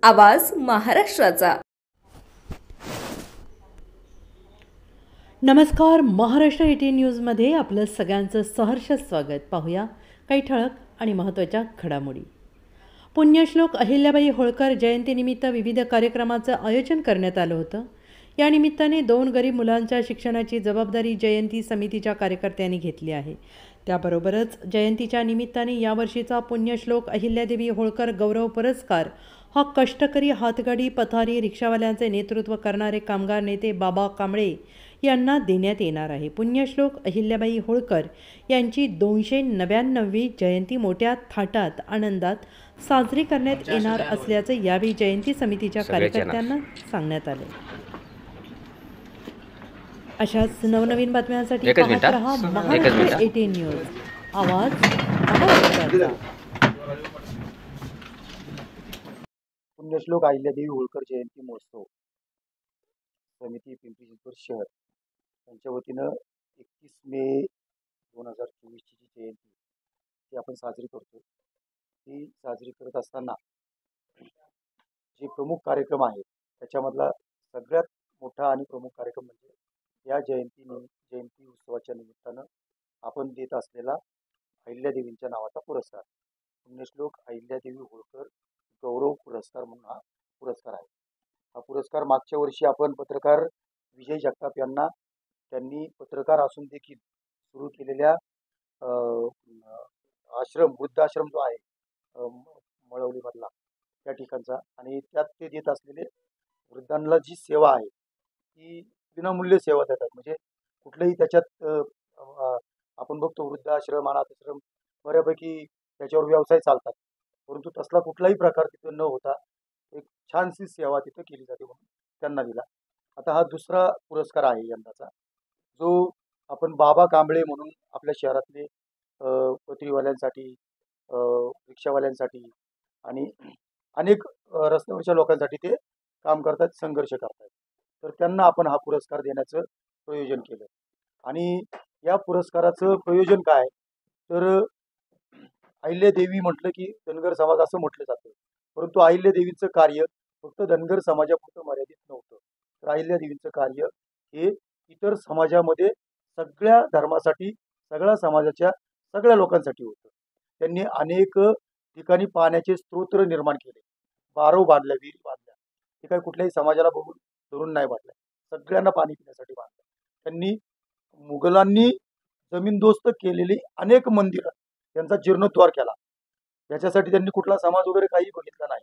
आवाज महाराष्ट्राचा। नमस्कार, महाराष्ट्र 18 न्यूजमध्ये आपलं सगळ्यांचं सहर्ष स्वागत। पाहूया काही ठळक आणि महत्त्वाच्या घडामोडी। पुण्यश्लोक अहिल्याबाई होळकर जयंतीनिमित्त विविध कार्यक्रमाचं आयोजन करण्यात आलं होतं। या निमित्ताने 2 गरीब मुलांच्या शिक्षणाची जबाबदारी जयंती समितीच्या कार्यकर्त्यांनी घेतली आहे। त्याबरोबरच जयंतीच्या निमित्ताने यावर्षीचा पुण्यश्लोक अहिल्यादेवी होळकर गौरव पुरस्कार हा कष्टकरी हातगाडी पथारी रिक्षावाल्यांचे नेतृत्व करणारे कामगार नेते बाबा कांबळे यांना देण्यात येणार आहे। पुण्यश्लोक अहिल्याबाई होळकर यांची 299वी जयंती मोठ्या थाटात आनंदात साजरी करण्यात येणार असल्याचं यावेळी जयंती समितीच्या कार्यकर्त्यांना सांगण्यात आले। अशाच नवनवीन बातम्यांसाठी पाहत रहा महाराष्ट्र 18 न्यूज, आवाज महाराष्ट्राचा। पुण्यश्लोक अहिल्यादेवी होळकर जयंती महोत्सव समिती पिंपरी चिंचवड शहर यांच्या वतीनं 31 मे 2024 ची जी जयंती ती आपण साजरी करतो। ती साजरी करत असताना जे प्रमुख कार्यक्रम आहेत त्याच्यामधला सगळ्यात मोठा आणि प्रमुख कार्यक्रम म्हणजे या जयंती उत्सवाच्या निमित्तानं आपण देत असलेला अहिल्यादेवींच्या नावाचा पुरस्कार, पुण्यश्लोक अहिल्यादेवी होळकर गौरव पुरस्कार म्हणून हा पुरस्कार आहे। हा पुरस्कार मागच्या वर्षी आपण पत्रकार विजय जगताप यांना त्यांनी पत्रकार असून देखील सुरू केलेल्या वृद्धाश्रम जो आहे मळवलीमधला त्या ठिकाणचा, आणि त्यात ते देत असलेले वृद्धांना जी सेवा आहे ती विनामूल्य सेवा देतात। म्हणजे कुठलंही त्याच्यात आपण बघतो वृद्धाश्रम अनाथाश्रम बऱ्यापैकी त्याच्यावर व्यवसाय चालतात, परंतु तसला कुठलाही प्रकार तिथे न होता एक छानशी सेवा तिथे केली जाते म्हणून त्यांना दिला। आता हा दुसरा पुरस्कार आहे यंदाचा, जो आपण बाबा कांबळे म्हणून आपल्या शहरातले पत्रीवाल्यांसाठी, रिक्षावाल्यांसाठी आणि अनेक रस्त्यावरच्या लोकांसाठी ते काम करतात, संघर्ष करतात। तर त्यांना आपण हा पुरस्कार देण्याचं प्रयोजन केलं। आणि या पुरस्काराचं प्रयोजन काय, तर अहिल्यादेवी म्हटलं की धनगर समाज असं म्हटलं जातं, परंतु अहिल्यादेवीचं कार्य फक्त धनगर समाजापुरतं मर्यादित नव्हतं। तर अहिल्यादेवीचं कार्य हे इतर समाजामध्ये सगळ्या धर्मासाठी, सगळ्या समाजाच्या सगळ्या लोकांसाठी होतं। त्यांनी अनेक ठिकाणी पाण्याचे स्त्रोत निर्माण केले, बारव बांधल्या, विहिरी बांधल्या, हे काही कुठल्याही समाजाला बघून धरून नाही बांधल्या, सगळ्यांना पाणी पिण्यासाठी बांधल्या। त्यांनी मुघलांनी जमीनदोस्त केलेली अनेक मंदिरं त्यांचा जीर्णोद्धार केला, याच्यासाठी त्यांनी कुठला समाज वगैरे काही बघितला नाही।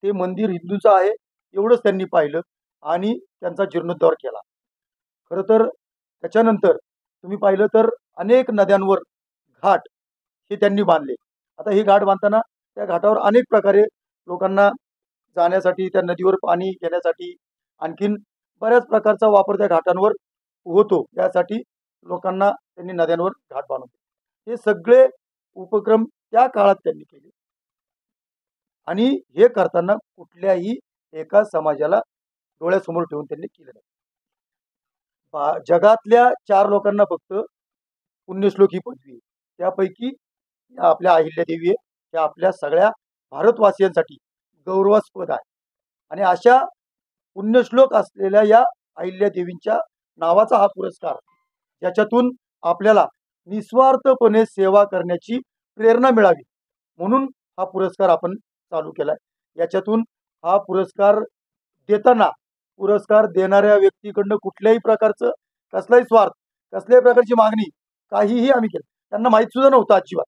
ते मंदिर हिंदूंचं आहे एवढंच त्यांनी पाहिलं आणि त्यांचा जीर्णोद्धार केला। खरं तर त्याच्यानंतर तुम्ही पाहिलं तर अनेक नद्यांवर घाट हे त्यांनी बांधले। आता हे घाट बांधताना त्या घाटावर अनेक प्रकारे लोकांना जाण्यासाठी, त्या नदीवर पाणी घेण्यासाठी, आणखीन बऱ्याच प्रकारचा वापर त्या घाटांवर होतो, यासाठी लोकांना त्यांनी नद्यांवर घाट बांधून दिले। हे सगळे उपक्रम त्या काळात त्यांनी केले आणि हे करताना कुठल्याही एका समाजाला डोळ्यासमोर ठेवून त्यांनी केलं नाही। जगातल्या 4 लोकांना फक्त पुण्यश्लोक ही पदवी आहे, त्यापैकी आपल्या अहिल्यादेवी आहे, त्या आपल्या सगळ्या भारतवासियांसाठी गौरवास्पद आहे। आणि अशा पुण्यश्लोक असलेल्या या अहिल्यादेवींच्या नावाचा हा पुरस्कार, ज्याच्यातून आपल्याला निस्वार्थपणे सेवा करण्याची प्रेरणा मिळावी म्हणून हा पुरस्कार आपण चालू केलाय। याच्यातून हा पुरस्कार देताना पुरस्कार देणाऱ्या व्यक्तीकडनं कुठल्याही प्रकारचं कसलाही स्वार्थ, कसल्याही प्रकारची मागणी काहीही आम्ही केलं, त्यांना माहीत सुद्धा नव्हतं अजिबात।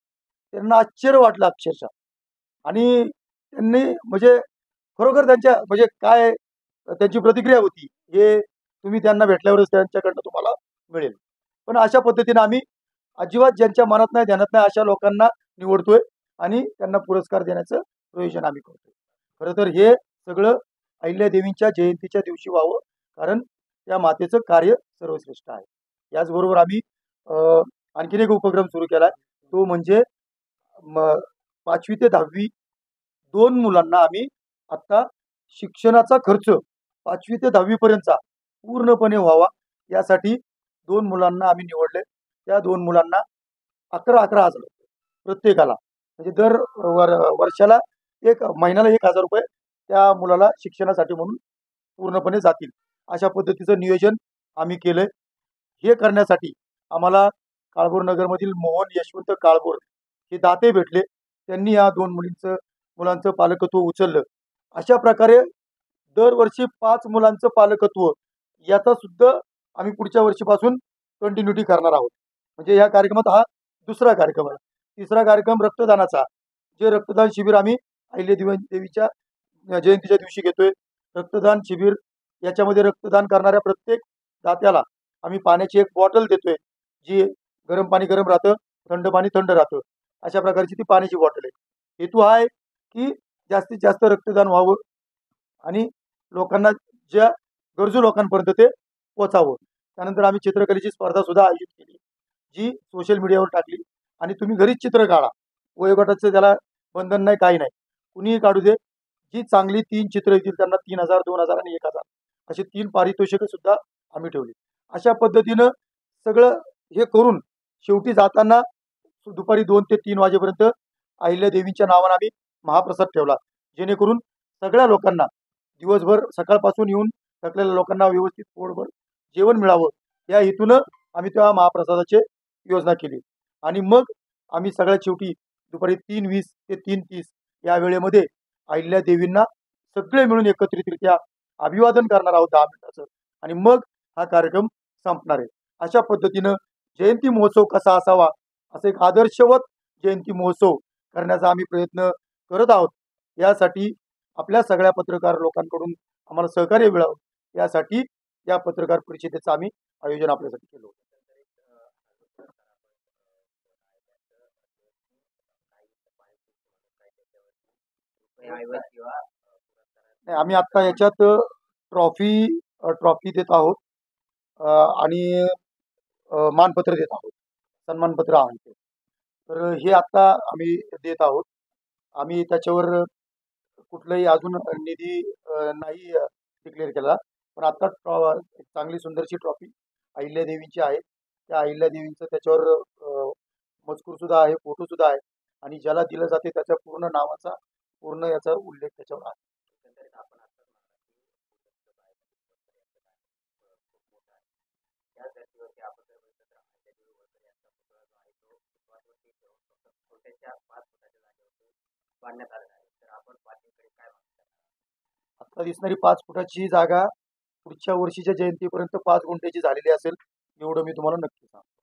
त्यांना आश्चर्य वाटलं अक्षरशः, आणि त्यांनी म्हणजे खरोखर त्यांच्या म्हणजे काय त्यांची प्रतिक्रिया होती हे तुम्ही त्यांना भेटल्यावरच त्यांच्याकडनं तुम्हाला मिळेल। पण अशा पद्धतीने आम्ही अजिबात ज्यांच्या मनात नाही ध्यानात नाही अशा लोकांना निवडतोय आणि त्यांना पुरस्कार देण्याचं प्रयोजन आम्ही करतोय। खरं तर हे सगळं अहिल्यादेवींच्या जयंतीच्या दिवशी व्हावं, कारण त्या मातेचं कार्य सर्वश्रेष्ठ आहे। याचबरोबर आम्ही आणखीन एक उपक्रम सुरू केलाय, तो म्हणजे 5वी ते 10वी 2 मुलांना आम्ही आता शिक्षणाचा खर्च 5वी ते 10वी पर्यंतचा पूर्णपणे व्हावा, यासाठी 2 मुलांना आम्ही निवडले। त्या 2 मुलांना 11,000 प्रत्येकाला, म्हणजे दर वर्षाला महिन्याला 1,000 रुपये त्या मुलाला शिक्षणासाठी म्हणून पूर्णपणे जातील अशा पद्धतीचं नियोजन आम्ही केलंय. हे करण्यासाठी आम्हाला काळभोर नगरमधील मोहन यशवंत काळभोर हे दाते भेटले. त्यांनी या 2 मुलांचं पालकत्व उचललं. अशा प्रकारे दरवर्षी 5 मुलांचं पालकत्व याचा सुद्धा आम्ही पुढच्या वर्षीपासून कंटिन्युटी करणार आहोत. म्हणजे या कार्यक्रमात हा दुसरा कार्यक्रम आहे. तिसरा कार्यक्रम रक्तदानाचा, जे रक्तदान शिबिर आम्ही देवीच्या जयंतीच्या दिवशी घेतोय. रक्तदान शिबिर याच्यामध्ये रक्तदान करणाऱ्या प्रत्येक दात्याला आम्ही पाण्याची एक बॉटल देतोय, जी गरम पाणी गरम राहतं, थंड पाणी थंड राहतं. अशा प्रकारची ती पाण्याची बॉटल आहे. हेतू हा आहे की जास्तीत जास्त रक्तदान व्हावं आणि लोकांना, ज्या गरजू लोकांपर्यंत ते पोचावं. त्यानंतर आम्ही चित्रकलेची स्पर्धा सुद्धा आयोजित केली, जी सोशल मीडियावर टाकली. आणि तुम्ही घरीच चित्र काढा, वयोगटाचं त्याला बंधन नाही, काही नाही, कुणीही काढू दे. जी चांगली 3 चित्र येतील त्यांना 3,000, 2,000 आणि 1,000 अशी 3 पारितोषिकं सुद्धा आम्ही ठेवली. अशा पद्धतीनं सगळं हे करून शेवटी जाताना दुपारी 2 ते 3 वाजेपर्यंत अहिल्यादेवींच्या नावानं आम्ही महाप्रसाद ठेवला, जेणेकरून सगळ्या लोकांना दिवसभर सकाळपासून येऊन थकलेल्या लोकांना व्यवस्थित पोटभर जेवण मिळावं या हेतूनं आम्ही त्या महाप्रसादाची योजना केली. आणि मग आम्ही सगळ्यात शेवटी दुपारी 3:20 ते 3:30 या वेळेमध्ये अहिल्यादेवींना सगळे मिळून एकत्रितरित्या अभिवादन करणार आहोत 10 मिनिटाचं, आणि मग हा कार्यक्रम संपणार आहे. अशा पद्धतीनं जयंती महोत्सव कसा असावा, असं एक आदर्शवत जयंती महोत्सव करण्याचा आम्ही प्रयत्न करत आहोत. यासाठी आपल्या सगळ्या पत्रकार लोकांकडून आम्हाला सहकार्य मिळावं, यासाठी या पत्रकार परिषदेचं आम्ही आयोजन आपल्यासाठी केलं होतं. नाही, आम्ही आता याच्यात ट्रॉफी देत आहोत आणि मानपत्र देत आहोत, सन्मानपत्र आहे ते. तर हे आता आम्ही देत आहोत. आम्ही त्याच्यावर कुठलाही अजून निधी नाही डिक्लेअर केला, पण आता एक चांगली सुंदरशी ट्रॉफी अहिल्यादेवींची आहे. त्या अहिल्यादेवींचं त्याच्यावर मजकूर सुद्धा आहे, फोटो सुद्धा आहे, आणि ज्याला दिलं जाते त्याच्या पूर्ण नावाचा, पूर्ण याचा उल्लेख त्याच्यावर आहे. आता दिसणारी 5 फुटाची जागा पुढच्या वर्षीच्या जयंतीपर्यंत 5 गुंठ्याची झालेली असेल, एवढं मी तुम्हाला नक्की सांगतो.